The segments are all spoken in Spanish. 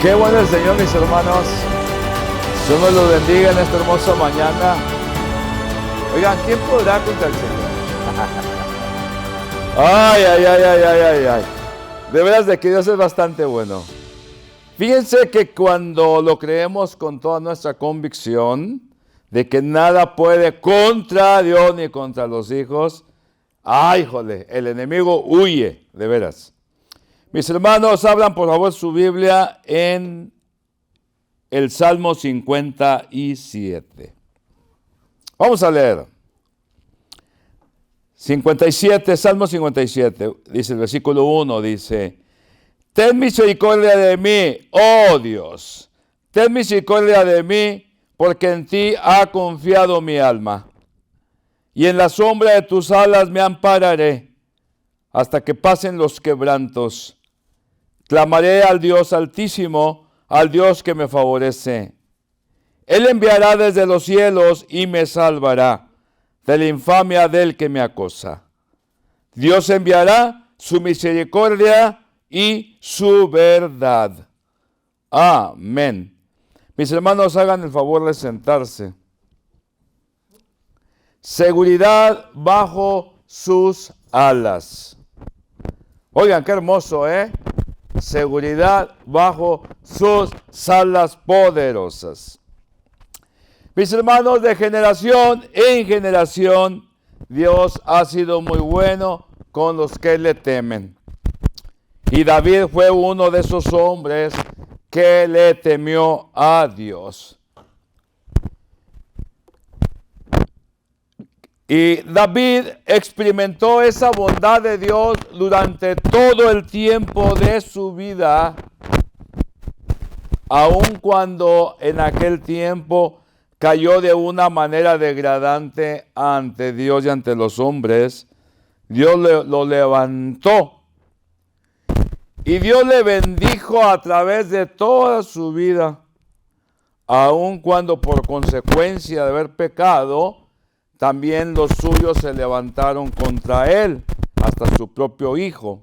Qué bueno el Señor, mis hermanos. Dios nos los bendiga en esta hermosa mañana. Oigan, ¿quién podrá contra el Señor? Ay. De veras de que Dios es bastante bueno. Fíjense que cuando lo creemos con toda nuestra convicción de que nada puede contra Dios ni contra los hijos, ¡ay, jole! El enemigo huye, de veras. Mis hermanos, abran por favor su Biblia en el Salmo 57. Vamos a leer. 57, Salmo 57, dice el versículo 1, dice: Ten misericordia de mí, oh Dios, ten misericordia de mí, porque en ti ha confiado mi alma. Y en la sombra de tus alas me ampararé, hasta que pasen los quebrantos. Clamaré al Dios Altísimo, al Dios que me favorece. Él enviará desde los cielos y me salvará de la infamia del que me acosa. Dios enviará su misericordia y su verdad. Amén. Mis hermanos, hagan el favor de sentarse. Seguridad bajo sus alas. Oigan, qué hermoso, ¿eh? Seguridad bajo sus alas poderosas. Mis hermanos, de generación en generación, Dios ha sido muy bueno con los que le temen. Y David fue uno de esos hombres que le temió a Dios. Y David experimentó esa bondad de Dios durante todo el tiempo de su vida, aun cuando en aquel tiempo cayó de una manera degradante ante Dios y ante los hombres. Dios lo levantó y Dios le bendijo a través de toda su vida, aun cuando por consecuencia de haber pecado, también los suyos se levantaron contra él, hasta su propio hijo.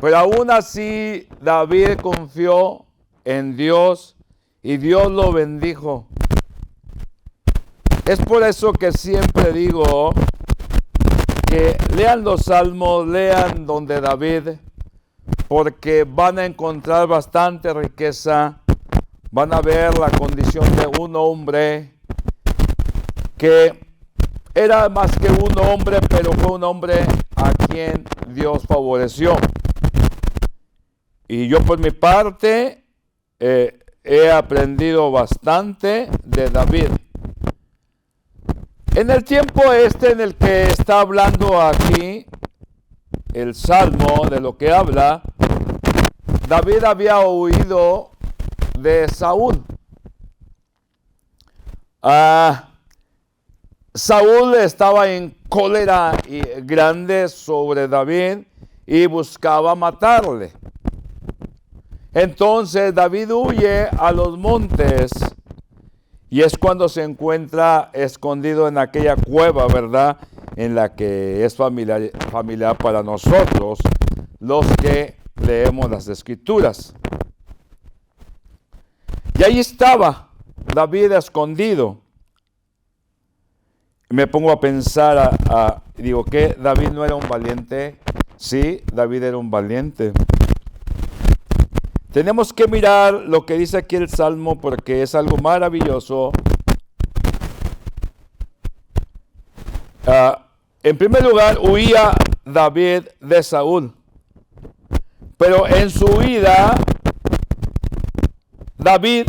Pero aún así, David confió en Dios y Dios lo bendijo. Es por eso que siempre digo que lean los salmos, lean donde David, porque van a encontrar bastante riqueza, van a ver la condición de un hombre que era más que un hombre, pero fue un hombre a quien Dios favoreció. Y yo por mi parte he aprendido bastante de David. En el tiempo en el que está hablando aquí el Salmo, de lo que habla, David había huido de Saúl. Saúl estaba en cólera grande sobre David y buscaba matarle. Entonces David huye a los montes y es cuando se encuentra escondido en aquella cueva, ¿verdad? En la que es familiar para nosotros, los que leemos las Escrituras. Y ahí estaba David escondido. Me pongo a pensar, digo, ¿qué? ¿David no era un valiente? Sí, David era un valiente. Tenemos que mirar lo que dice aquí el Salmo porque es algo maravilloso. En primer lugar, huía David de Saúl. Pero en su huida, David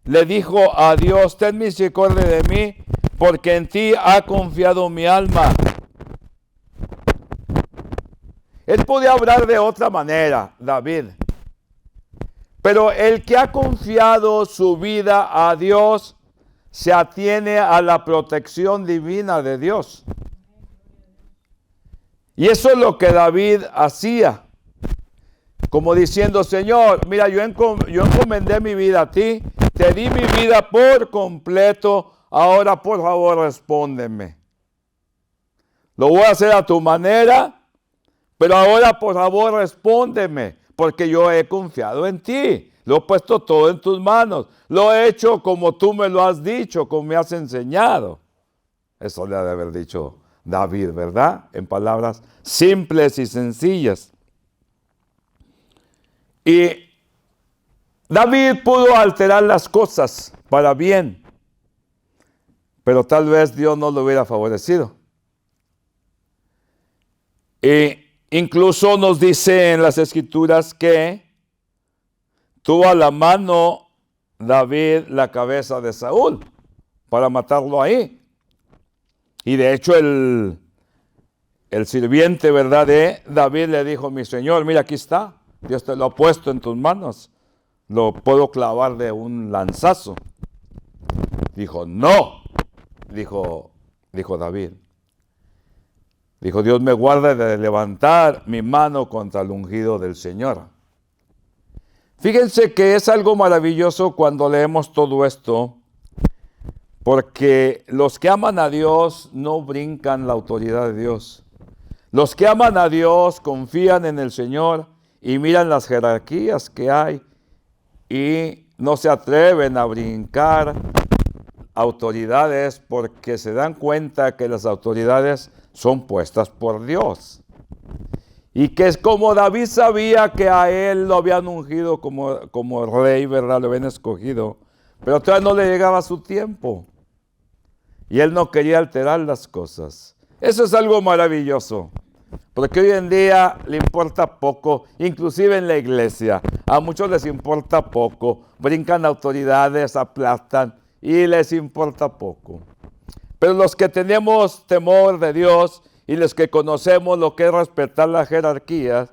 le dijo a Dios: ten misericordia de mí, porque en ti ha confiado mi alma. Él podía hablar de otra manera, David. Pero el que ha confiado su vida a Dios se atiene a la protección divina de Dios. Y eso es lo que David hacía. Como diciendo: Señor, mira, yo encomendé mi vida a ti, te di mi vida por completo, ahora por favor respóndeme. Lo voy a hacer a tu manera, pero ahora por favor respóndeme, porque yo he confiado en ti. Lo he puesto todo en tus manos. Lo he hecho como tú me lo has dicho, como me has enseñado. Eso le ha de haber dicho David, ¿verdad? En palabras simples y sencillas. Y David pudo alterar las cosas para bien, pero tal vez Dios no lo hubiera favorecido. E incluso nos dice en las Escrituras que tuvo a la mano David la cabeza de Saúl para matarlo ahí. Y de hecho el sirviente, ¿verdad?, de David le dijo: mi señor, mira, aquí está, Dios te lo ha puesto en tus manos, lo puedo clavar de un lanzazo. Dijo: no, dijo David. Dijo: Dios me guarde de levantar mi mano contra el ungido del Señor. Fíjense que es algo maravilloso cuando leemos todo esto, porque los que aman a Dios no brincan la autoridad de Dios. Los que aman a Dios confían en el Señor y miran las jerarquías que hay y no se atreven a brincar autoridades porque se dan cuenta que las autoridades son puestas por Dios. Y que es como David sabía que a él lo habían ungido como rey, ¿verdad? Lo habían escogido, pero todavía no le llegaba su tiempo. Y él no quería alterar las cosas. Eso es algo maravilloso, porque hoy en día le importa poco, inclusive en la iglesia. A muchos les importa poco, brincan autoridades, aplastan y les importa poco. Pero los que tenemos temor de Dios y los que conocemos lo que es respetar las jerarquías,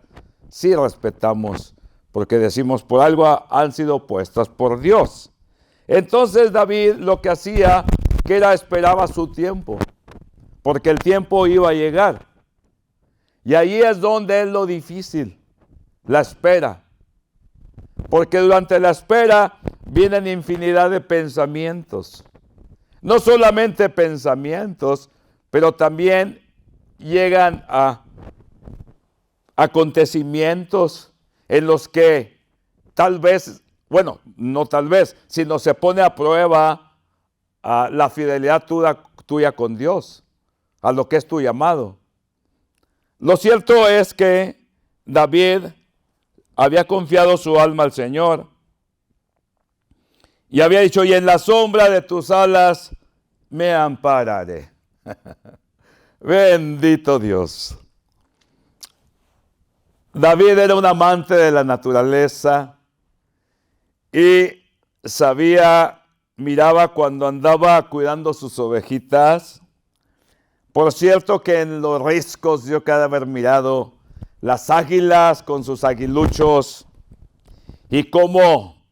sí respetamos, porque decimos: por algo han sido puestas por Dios. Entonces David lo que hacía, que era esperaba su tiempo, porque el tiempo iba a llegar. Y ahí es donde es lo difícil, la espera. Porque durante la espera vienen infinidad de pensamientos. No solamente pensamientos, pero también llegan a acontecimientos en los que tal vez, bueno, no tal vez, sino se pone a prueba la fidelidad tuya con Dios, a lo que es tu llamado. Lo cierto es que David había confiado su alma al Señor y había dicho: y en la sombra de tus alas me ampararé. Bendito Dios. David era un amante de la naturaleza y miraba cuando andaba cuidando sus ovejitas. Por cierto que en los riscos yo cada haber mirado las águilas con sus aguiluchos y cómo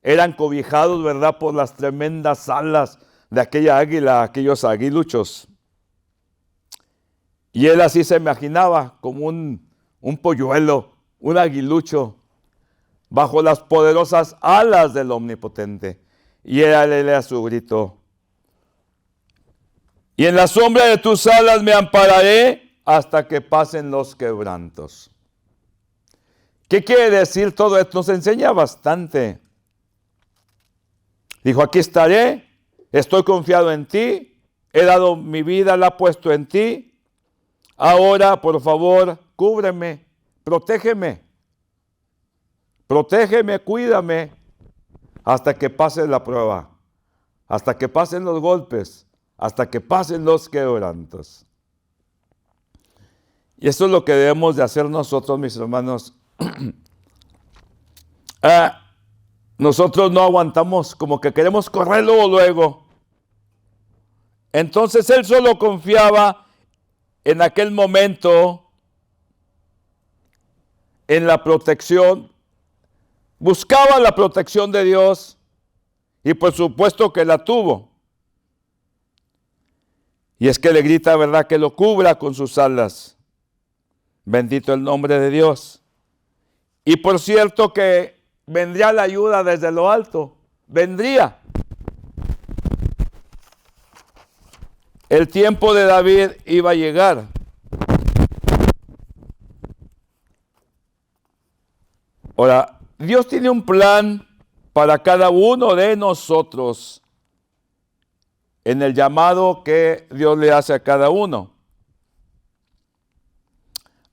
eran cobijados, ¿verdad?, por las tremendas alas de aquella águila, aquellos aguiluchos. Y él así se imaginaba, como un polluelo, un aguilucho, bajo las poderosas alas del Omnipotente. Y él era su grito: y en la sombra de tus alas me ampararé hasta que pasen los quebrantos. ¿Qué quiere decir todo esto? Nos enseña bastante. Dijo: aquí estaré, estoy confiado en ti, he dado mi vida, la he puesto en ti. Ahora, por favor, cúbreme, protégeme, cuídame, hasta que pase la prueba, hasta que pasen los golpes, hasta que pasen los quebrantos. Y eso es lo que debemos de hacer nosotros, mis hermanos. Nosotros no aguantamos, como que queremos correr luego. Entonces él solo confiaba en aquel momento en la protección, buscaba la protección de Dios y por supuesto que la tuvo. Y es que le grita, ¿verdad?, que lo cubra con sus alas. Bendito el nombre de Dios. Y por cierto que vendría la ayuda desde lo alto, vendría. El tiempo de David iba a llegar. Ahora, Dios tiene un plan para cada uno de nosotros en el llamado que Dios le hace a cada uno.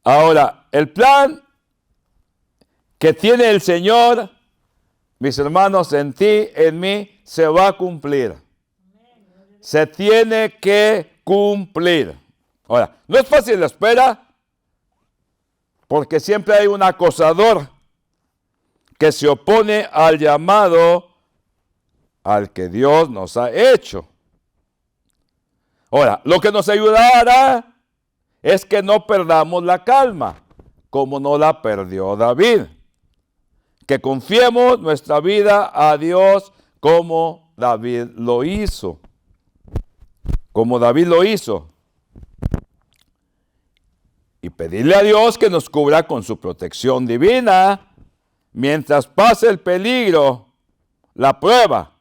Ahora, el plan que tiene el Señor, mis hermanos, en ti, en mí, se va a cumplir. Se tiene que cumplir. Ahora, no es fácil la espera, porque siempre hay un acosador que se opone al llamado al que Dios nos ha hecho. Ahora, lo que nos ayudará es que no perdamos la calma, como no la perdió David. Que confiemos nuestra vida a Dios como David lo hizo. Como David lo hizo. Y pedirle a Dios que nos cubra con su protección divina mientras pase el peligro, la prueba.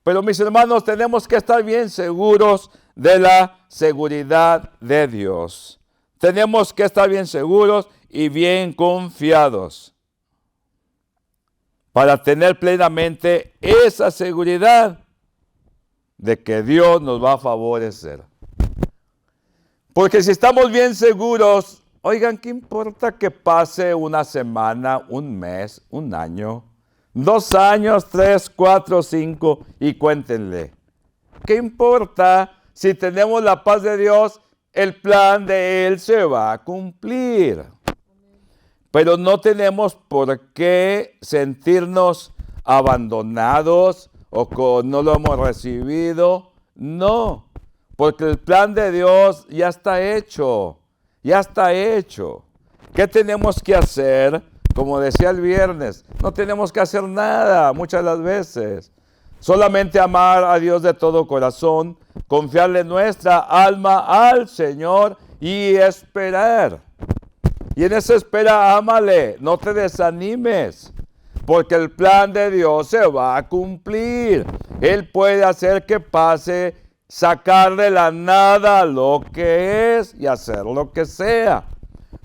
Pero mis hermanos, tenemos que estar bien seguros de la seguridad de Dios. Tenemos que estar bien seguros y bien confiados para tener plenamente esa seguridad de que Dios nos va a favorecer. Porque si estamos bien seguros, oigan, ¿qué importa que pase una semana, un mes, un año, 2 años, 3, 4, 5 y cuéntenle? ¿Qué importa si tenemos la paz de Dios? El plan de Él se va a cumplir. Pero no tenemos por qué sentirnos abandonados o que no lo hemos recibido. No, porque el plan de Dios ya está hecho. Ya está hecho. ¿Qué tenemos que hacer? Como decía el viernes, no tenemos que hacer nada muchas de las veces. Solamente amar a Dios de todo corazón, confiarle nuestra alma al Señor y esperar. Y en esa espera, ámale, no te desanimes, porque el plan de Dios se va a cumplir. Él puede hacer que pase, sacar de la nada lo que es y hacer lo que sea.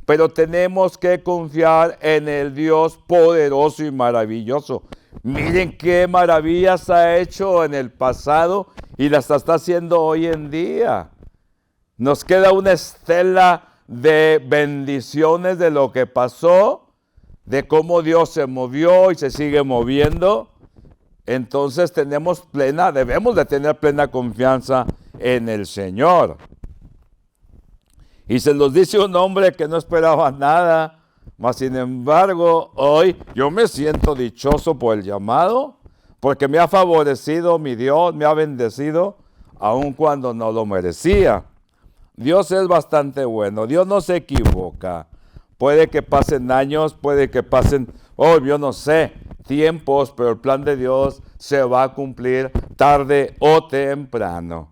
Pero tenemos que confiar en el Dios poderoso y maravilloso. Miren qué maravillas ha hecho en el pasado y las está haciendo hoy en día. Nos queda una estela de bendiciones de lo que pasó, de cómo Dios se movió y se sigue moviendo. Entonces debemos de tener plena confianza en el Señor. Y se los dice un hombre que no esperaba nada, mas sin embargo hoy yo me siento dichoso por el llamado, porque me ha favorecido mi Dios, me ha bendecido, aun cuando no lo merecía. Dios es bastante bueno, Dios no se equivoca. Puede que pasen años, puede que pasen, yo no sé, tiempos, pero el plan de Dios se va a cumplir tarde o temprano.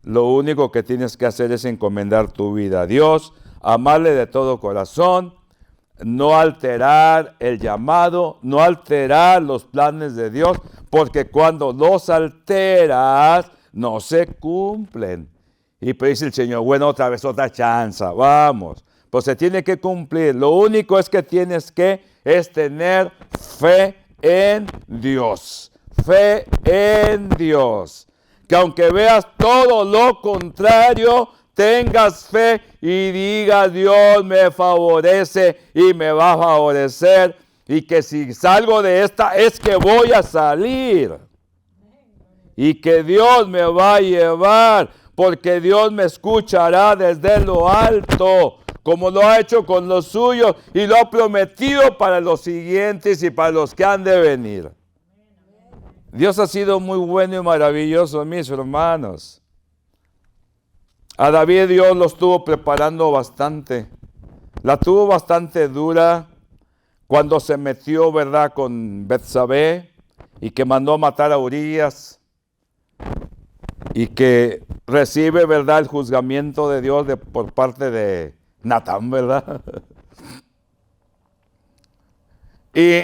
Lo único que tienes que hacer es encomendar tu vida a Dios, amarle de todo corazón, no alterar el llamado, no alterar los planes de Dios, porque cuando los alteras, no se cumplen. Y pues dice el Señor, bueno, otra vez, otra chance, vamos. Pues se tiene que cumplir. Lo único es que tienes que es tener fe en Dios. Fe en Dios. Que aunque veas todo lo contrario, tengas fe y digas, Dios me favorece y me va a favorecer. Y que si salgo de esta es que voy a salir. Y que Dios me va a llevar. Porque Dios me escuchará desde lo alto, como lo ha hecho con los suyos y lo ha prometido para los siguientes y para los que han de venir. Dios ha sido muy bueno y maravilloso, mis hermanos. A David Dios lo estuvo preparando bastante. La tuvo bastante dura cuando se metió, ¿verdad?, con Betsabé y que mandó a matar a Urías. Y que recibe, ¿verdad?, el juzgamiento de Dios por parte de Natán, ¿verdad? Y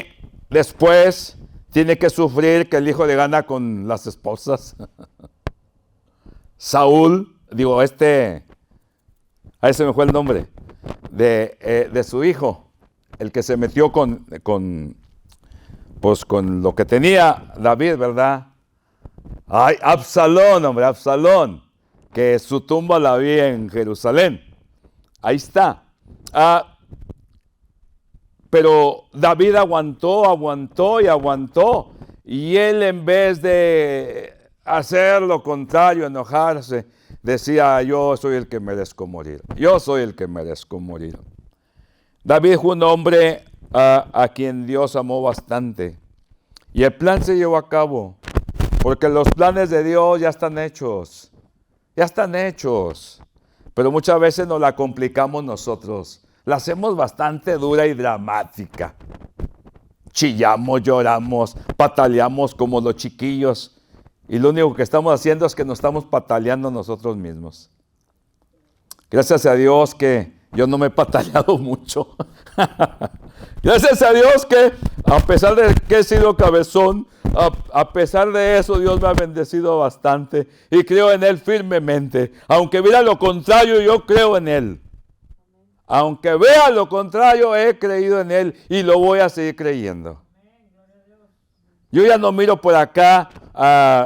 después tiene que sufrir que el hijo le gana con las esposas. Saúl, ahí se me fue el nombre, de su hijo, el que se metió pues con lo que tenía David, ¿verdad? Ay, Absalón, hombre, Absalón, que su tumba la vi en Jerusalén. Ahí está. Pero David aguantó y aguantó. Y él, en vez de hacer lo contrario, enojarse, decía: yo soy el que merezco morir. Yo soy el que merezco morir. David fue un hombre a quien Dios amó bastante. Y el plan se llevó a cabo. Porque los planes de Dios ya están hechos. Ya están hechos. Pero muchas veces nos la complicamos nosotros. La hacemos bastante dura y dramática. Chillamos, lloramos, pataleamos como los chiquillos. Y lo único que estamos haciendo es que nos estamos pataleando nosotros mismos. Gracias a Dios que yo no me he pataleado mucho. Gracias a Dios que, a pesar de que he sido cabezón, a pesar de eso, Dios me ha bendecido bastante. Y creo en Él firmemente. Aunque vea lo contrario, yo creo en Él. Aunque vea lo contrario, he creído en Él y lo voy a seguir creyendo. Yo ya no miro por acá,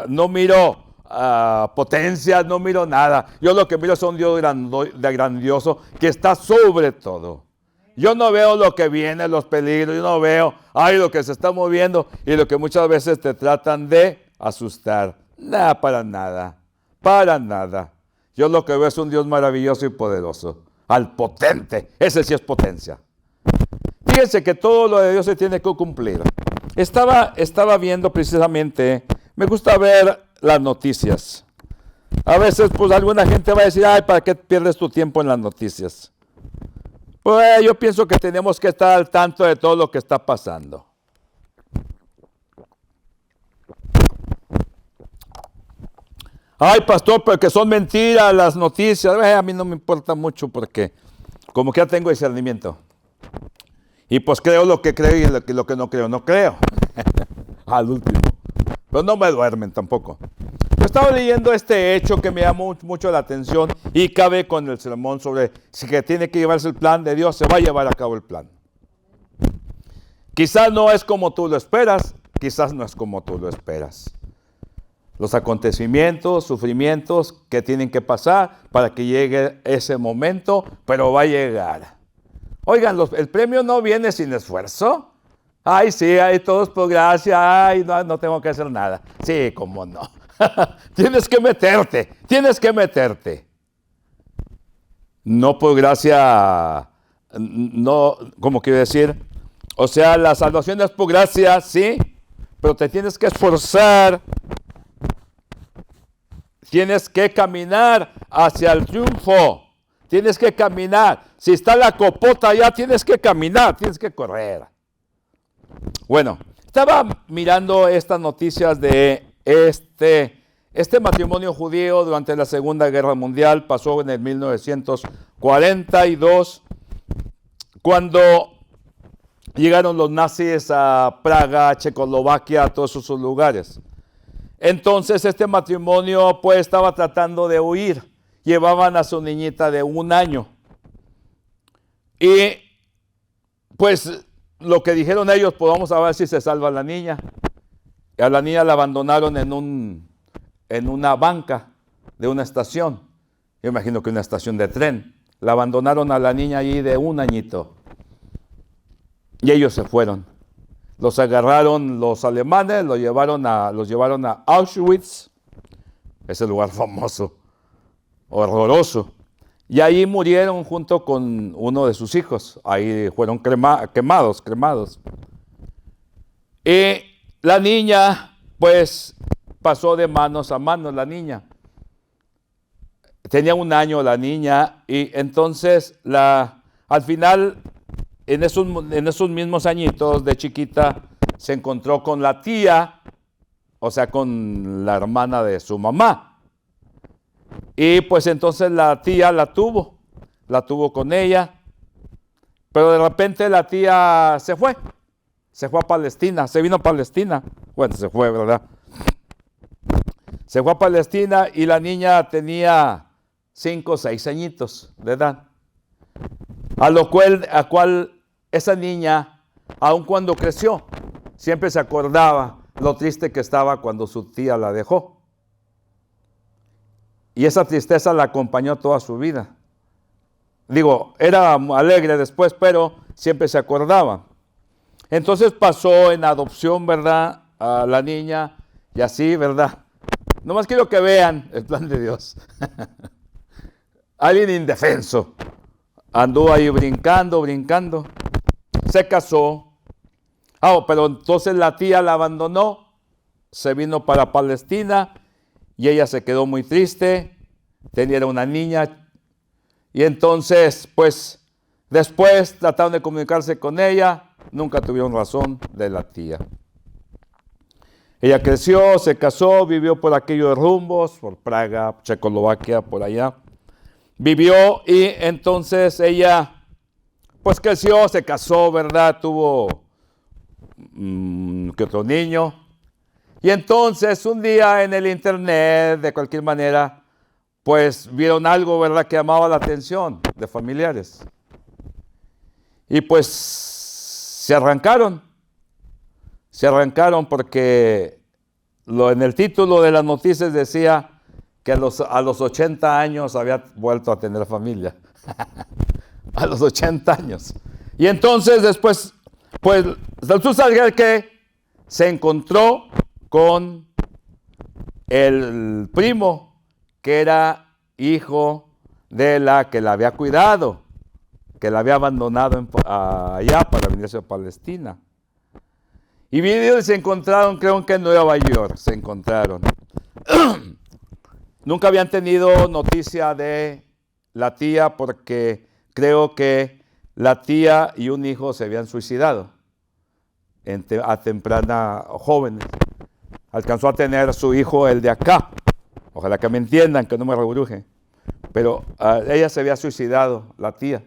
no miro potencias, no miro nada. Yo lo que miro es un Dios grandioso que está sobre todo. Yo no veo lo que viene, los peligros, yo no veo lo que se está moviendo y lo que muchas veces te tratan de asustar. Nada, para nada, para nada. Yo lo que veo es un Dios maravilloso y poderoso. Al potente, ese sí es potencia. Fíjense que todo lo de Dios se tiene que cumplir. Estaba viendo precisamente, me gusta ver las noticias. A veces pues alguna gente va a decir: ay, ¿para qué pierdes tu tiempo en las noticias? Pues yo pienso que tenemos que estar al tanto de todo lo que está pasando. Ay, pastor, pero que son mentiras las noticias. A mí no me importa mucho porque como que ya tengo discernimiento. Y pues creo lo que creo y lo que no creo, no creo. Al último. Pero no me duermen tampoco. Yo estaba leyendo este hecho que me llamó mucho la atención y cabe con el sermón sobre si que tiene que llevarse el plan de Dios, se va a llevar a cabo el plan. Quizás no es como tú lo esperas, quizás no es como tú lo esperas. Los acontecimientos, sufrimientos que tienen que pasar para que llegue ese momento, pero va a llegar. Oigan, el premio no viene sin esfuerzo. Ay, sí, ay, todos por gracia, ay, no tengo que hacer nada. Sí, cómo no. Tienes que meterte. No por gracia, no, ¿cómo quiero decir? O sea, la salvación es por gracia, sí, pero te tienes que esforzar. Tienes que caminar hacia el triunfo. Tienes que caminar. Si está la copota ya, tienes que caminar, tienes que correr. Bueno, estaba mirando estas noticias de este matrimonio judío durante la Segunda Guerra Mundial. Pasó en el 1942, cuando llegaron los nazis a Praga, Checoslovaquia, a todos esos lugares. Entonces este matrimonio pues estaba tratando de huir. Llevaban a su niñita de 1 año. Y pues lo que dijeron ellos, pues vamos a ver si se salva la niña. Y a la niña la abandonaron en una banca de una estación. Yo imagino que una estación de tren. La abandonaron a la niña allí de 1 añito. Y ellos se fueron. Los agarraron los alemanes, los llevaron a Auschwitz, ese lugar famoso, horroroso. Y ahí murieron junto con uno de sus hijos. Ahí fueron quemados. Y la niña, pues, pasó de manos a manos la niña. Tenía 1 año la niña y entonces al final, en esos mismos añitos de chiquita, se encontró con la tía, o sea, con la hermana de su mamá. Y pues entonces la tía la tuvo con ella, pero de repente la tía se fue a Palestina, se vino a Palestina. Bueno, se fue, ¿verdad? Se fue a Palestina y la niña tenía 5 o 6 añitos de edad. A cual esa niña, aun cuando creció, siempre se acordaba lo triste que estaba cuando su tía la dejó. Y esa tristeza la acompañó toda su vida. Digo, era alegre después, pero siempre se acordaba. Entonces pasó en adopción, ¿verdad?, a la niña, y así, ¿verdad? Nomás quiero que vean el plan de Dios. Alguien indefenso anduvo ahí brincando, se casó. Pero entonces la tía la abandonó, se vino para Palestina y ella se quedó muy triste, tenía una niña. Y entonces, pues, después trataron de comunicarse con ella, nunca tuvieron razón de la tía. Ella creció, se casó, vivió por aquellos rumbos, por Praga, Checoslovaquia, por allá. Vivió y entonces ella, pues creció, se casó, ¿verdad? Tuvo que otro niño. Y entonces un día en el internet, de cualquier manera, pues vieron algo, ¿verdad?, que llamaba la atención de familiares. Y pues se arrancaron porque en el título de las noticias decía que a los 80 años había vuelto a tener familia. A los 80 años. Y entonces después, pues resulta que se encontró con el primo que era hijo de la que la había cuidado, que la había abandonado allá para venirse a Palestina. Y vinieron y se encontraron, creo que en Nueva York se encontraron. Nunca habían tenido noticia de la tía porque creo que la tía y un hijo se habían suicidado a temprana jóvenes. Alcanzó a tener su hijo, el de acá. Ojalá que me entiendan, que no me rebruje. Pero ella se había suicidado, la tía.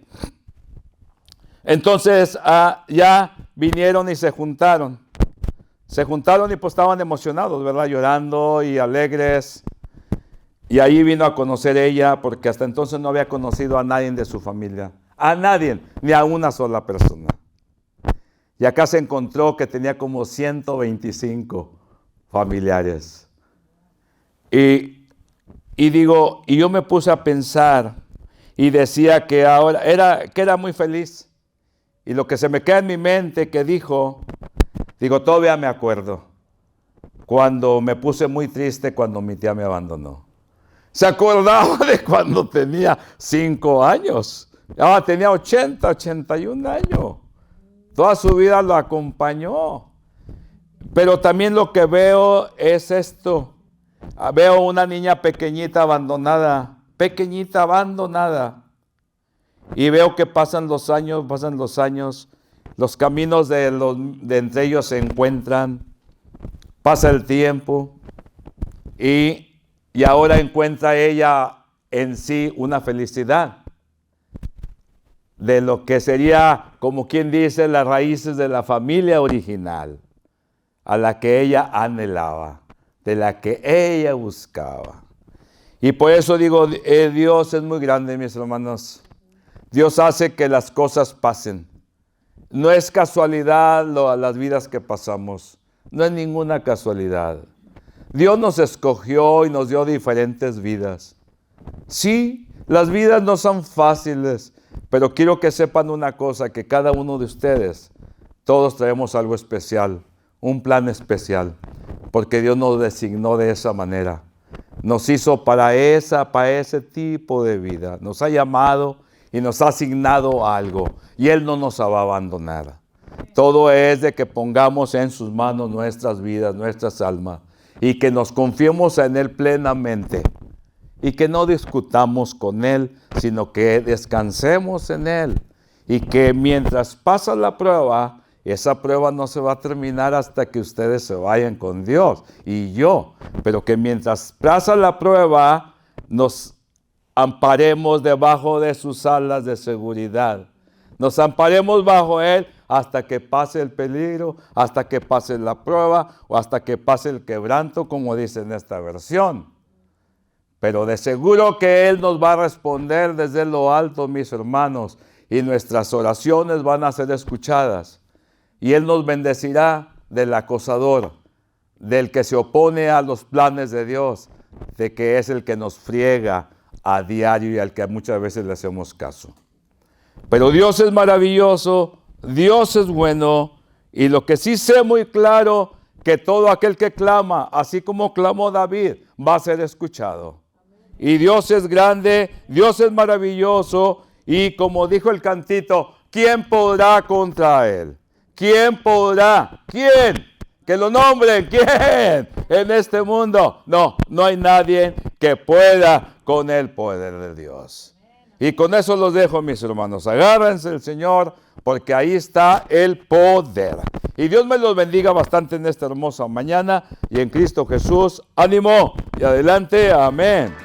Entonces ya vinieron y se juntaron. Y pues estaban emocionados, ¿verdad? Llorando y alegres. Y ahí vino a conocer ella, porque hasta entonces no había conocido a nadie de su familia. A nadie, ni a una sola persona. Y acá se encontró que tenía como 125 familiares. Y yo me puse a pensar y decía que ahora era muy feliz. Y lo que se me queda en mi mente que dijo, todavía me acuerdo, cuando me puse muy triste cuando mi tía me abandonó. Se acordaba de cuando tenía 5 años. Ahora tenía 81 años. Toda su vida lo acompañó. Pero también lo que veo es esto. Veo una niña pequeñita abandonada. Y veo que pasan los años. Los caminos de entre ellos se encuentran. Pasa el tiempo. Y ahora encuentra ella en sí una felicidad de lo que sería, como quien dice, las raíces de la familia original, a la que ella anhelaba, de la que ella buscaba. Y por eso digo, Dios es muy grande, mis hermanos. Dios hace que las cosas pasen. No es casualidad las vidas que pasamos. No es ninguna casualidad. Dios nos escogió y nos dio diferentes vidas. Sí, las vidas no son fáciles, pero quiero que sepan una cosa, que cada uno de ustedes, todos traemos algo especial, un plan especial, porque Dios nos designó de esa manera. Nos hizo para ese tipo de vida. Nos ha llamado y nos ha asignado algo, y Él no nos va a abandonar. Todo es de que pongamos en sus manos nuestras vidas, nuestras almas, y que nos confiemos en Él plenamente y que no discutamos con Él, sino que descansemos en Él y que mientras pasa la prueba, esa prueba no se va a terminar hasta que ustedes se vayan con Dios y yo, pero que mientras pasa la prueba nos amparemos debajo de sus alas de seguridad, nos amparemos bajo Él hasta que pase el peligro, hasta que pase la prueba o hasta que pase el quebranto, como dice en esta versión. Pero de seguro que Él nos va a responder desde lo alto, mis hermanos, y nuestras oraciones van a ser escuchadas. Y Él nos bendecirá del acosador, del que se opone a los planes de Dios, de que es el que nos friega a diario y al que muchas veces le hacemos caso. Pero Dios es maravilloso, Dios es bueno, y lo que sí sé muy claro, que todo aquel que clama, así como clamó David, va a ser escuchado. Y Dios es grande, Dios es maravilloso, y como dijo el cantito, ¿quién podrá contra Él? ¿Quién podrá? ¿Quién? Que lo nombren, ¿quién? En este mundo. No hay nadie que pueda con el poder de Dios. Y con eso los dejo, mis hermanos. Agárrense el Señor, porque ahí está el poder. Y Dios me los bendiga bastante en esta hermosa mañana. Y en Cristo Jesús, ánimo y adelante. Amén.